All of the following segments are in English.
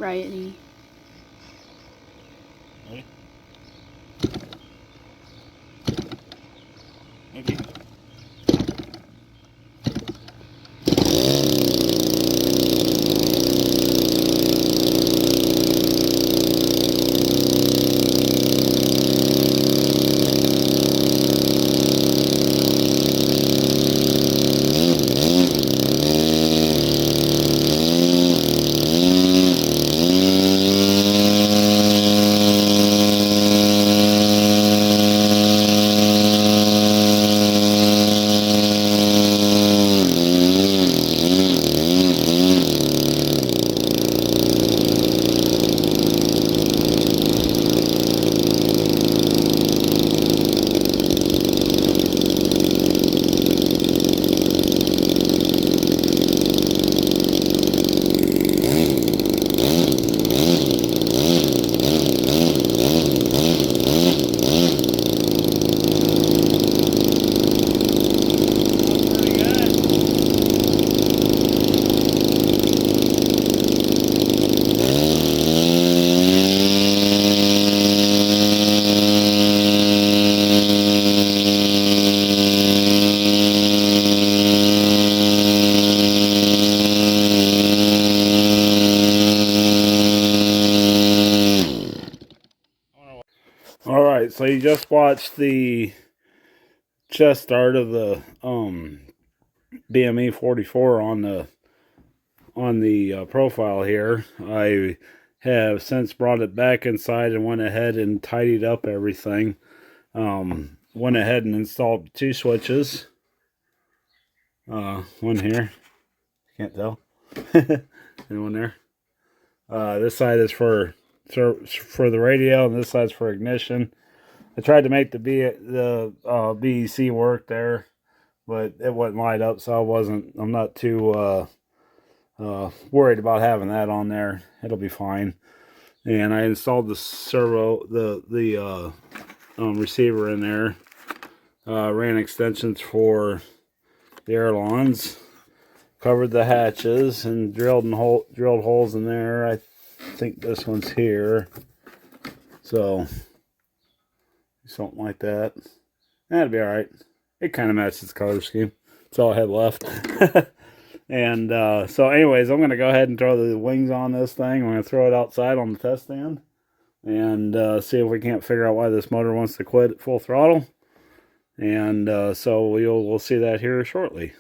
try any. Ready? Okay. Alright, so you just watched the chest start of the BME 44 on the profile here. I have since brought it back inside and went ahead and tidied up everything. Went ahead and installed 2 switches. One here, can't tell, and one there. This side is for the radio, and this side's for ignition. I tried to make the BEC work there, but it wouldn't light up, so I'm not too worried about having that on there. It'll be fine. And I installed the receiver in there. Ran extensions for the ailerons. Covered the hatches and drilled holes in there. I think this one's here. So something like that. That'd be alright. It kind of matches the color scheme. That's all I had left. And so anyways, I'm going to go ahead and throw the wings on this thing. I'm going to throw it outside on the test stand. And see if we can't figure out why this motor wants to quit at full throttle. And so we'll see that here shortly.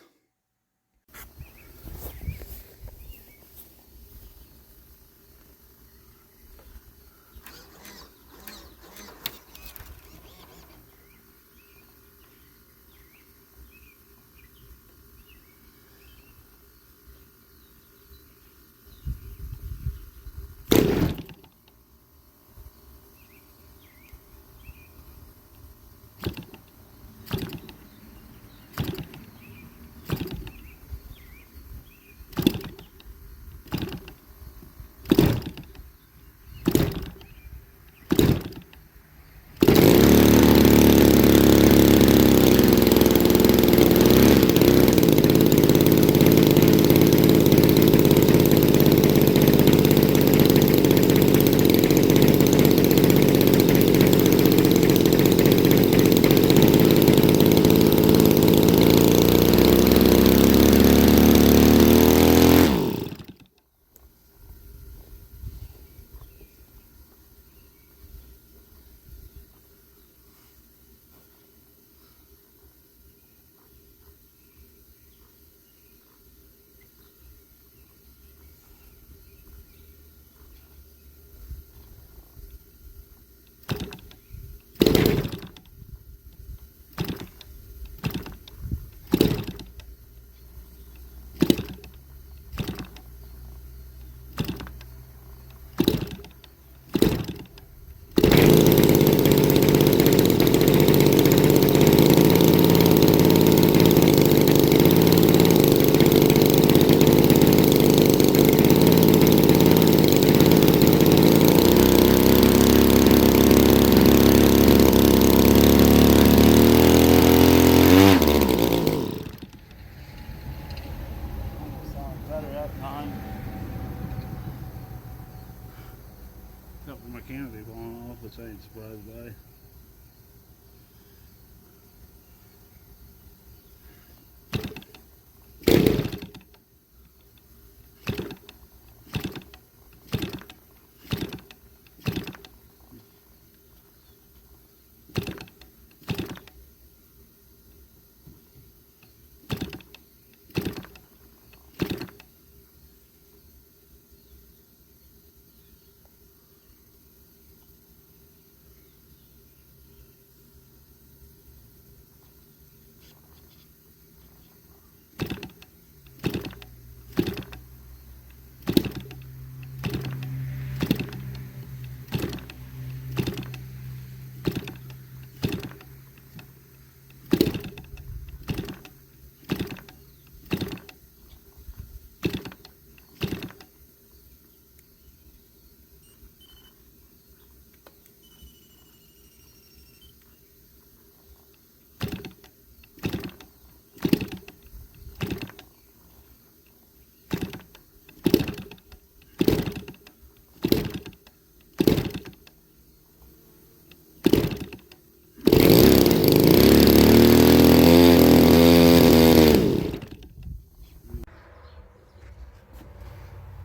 canopy blowing off, which I ain't surprised by.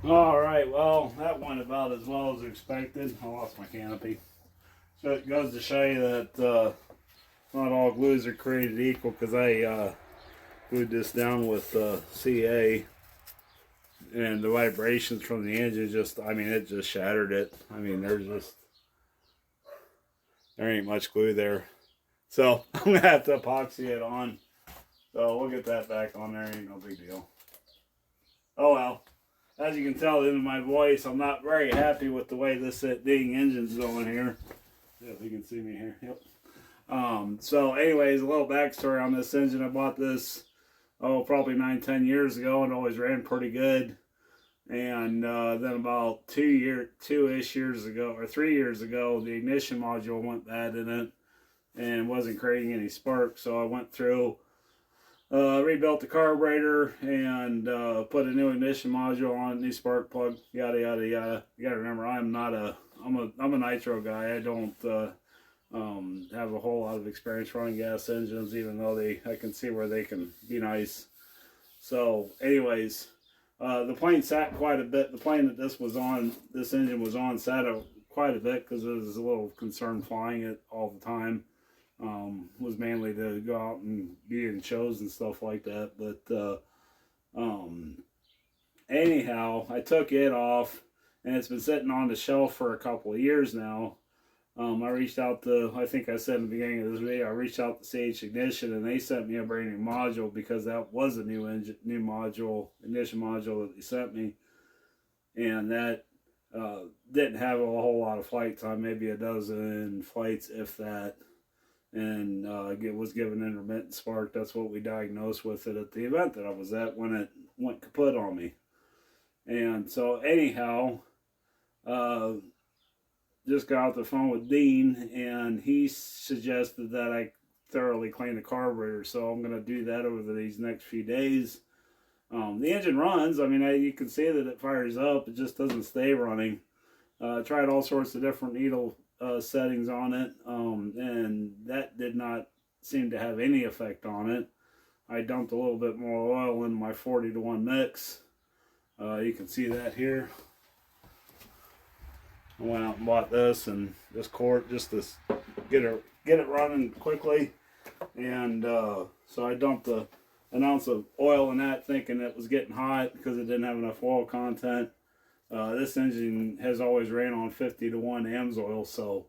Alright, well, that went about as well as expected. I lost my canopy. So it goes to show you that not all glues are created equal, because I glued this down with CA, and the vibrations from the engine just, I mean, it just shattered it. I mean, there ain't much glue there. So I'm going to have to epoxy it on. So we'll get that back on there, ain't no big deal. Oh well. As you can tell in my voice, I'm not very happy with the way this dang engine's going here. Yeah, if you can see me here. Yep. So anyways, a little backstory on this engine. I bought this, probably 9-10 years ago, and always ran pretty good. And then about 2-ish years ago, or 3 years ago, the ignition module went bad in it and wasn't creating any spark. So I went through, rebuilt the carburetor, and put a new ignition module on, new spark plug, yada yada yada. You gotta remember, I'm a nitro guy. I don't have a whole lot of experience running gas engines, even though I can see where they can be nice. So anyways, the plane sat quite a bit. The plane that this engine was on, sat quite a bit because I was a little concerned flying it all the time. Was mainly to go out and be in shows and stuff like that. But anyhow, I took it off, and it's been sitting on the shelf for a couple of years now. I reached out to, I think I said in the beginning of this video, I reached out to CH Ignition, and they sent me a brand new module, because that was a new ignition module that they sent me, and that didn't have a whole lot of flight time, maybe a dozen flights, if that. And it was given intermittent spark. That's what we diagnosed with it at the event that I was at when it went kaput on me. And so anyhow, just got off the phone with Dean, and he suggested that I thoroughly clean the carburetor. So I'm going to do that over these next few days. The engine runs. I mean, you can see that it fires up. It just doesn't stay running. Tried all sorts of different needle settings on it, and that did not seem to have any effect on it. I dumped a little bit more oil in my 40-to-1 mix. You can see that here. I went out and bought this and this quart just to get it running quickly, and so I dumped an ounce of oil in that, thinking it was getting hot because it didn't have enough oil content. This engine has always ran on 50-to-1 AMSOIL, so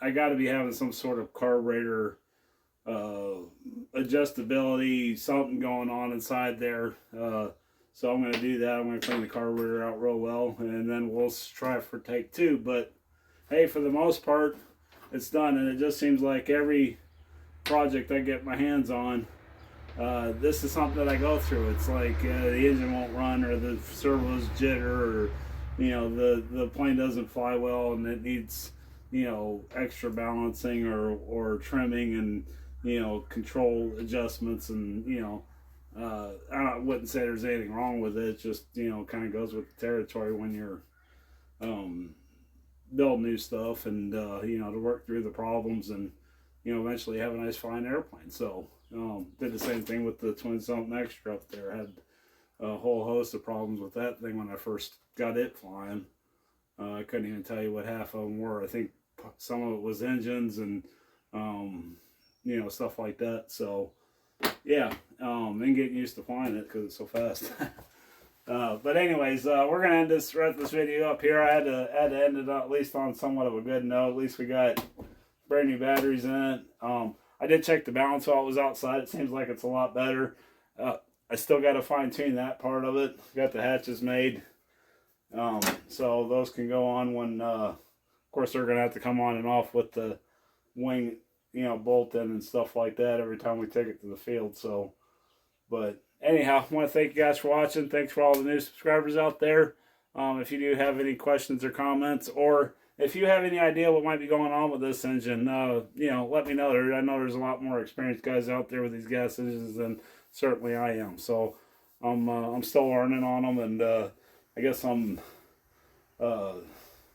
I got to be having some sort of carburetor adjustability, something going on inside there. So I'm going to do that. I'm going to clean the carburetor out real well, and then we'll try for take 2. But hey, for the most part, it's done, and it just seems like every project I get my hands on, this is something that I go through. It's like the engine won't run, or the servos jitter, or the plane doesn't fly well and it needs extra balancing or trimming and control adjustments, and I wouldn't say there's anything wrong with it. It just kind of goes with the territory when you're build new stuff and you know, to work through the problems and, you know, eventually have a nice flying airplane. So did the same thing with the twin something extra up there. Had a whole host of problems with that thing when I first got it flying. I couldn't even tell you what half of them were. I think some of it was engines and you know, stuff like that. So yeah, and getting used to flying it because it's so fast. But anyways, we're gonna end this video up here. I had to end it at least on somewhat of a good note. At least we got brand new batteries in it. I did check the balance while it was outside. It seems like it's a lot better. I still got to fine tune that part of it. Got the hatches made, so those can go on when. Of course, they're gonna have to come on and off with the wing, you know, bolted and stuff like that every time we take it to the field. So, but anyhow, I want to thank you guys for watching. Thanks for all the new subscribers out there. If you do have any questions or comments, or if you have any idea what might be going on with this engine, you know, let me know. I know there's a lot more experienced guys out there with these gas engines than certainly I am. So I'm still learning on them, and I guess I'm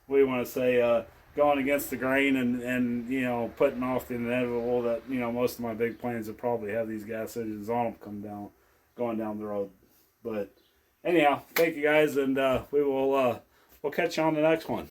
what do you want to say? Going against the grain and you know, putting off the inevitable that, you know, most of my big planes would probably have these gas engines on them going down the road. But anyhow, thank you guys, and we'll catch you on the next one.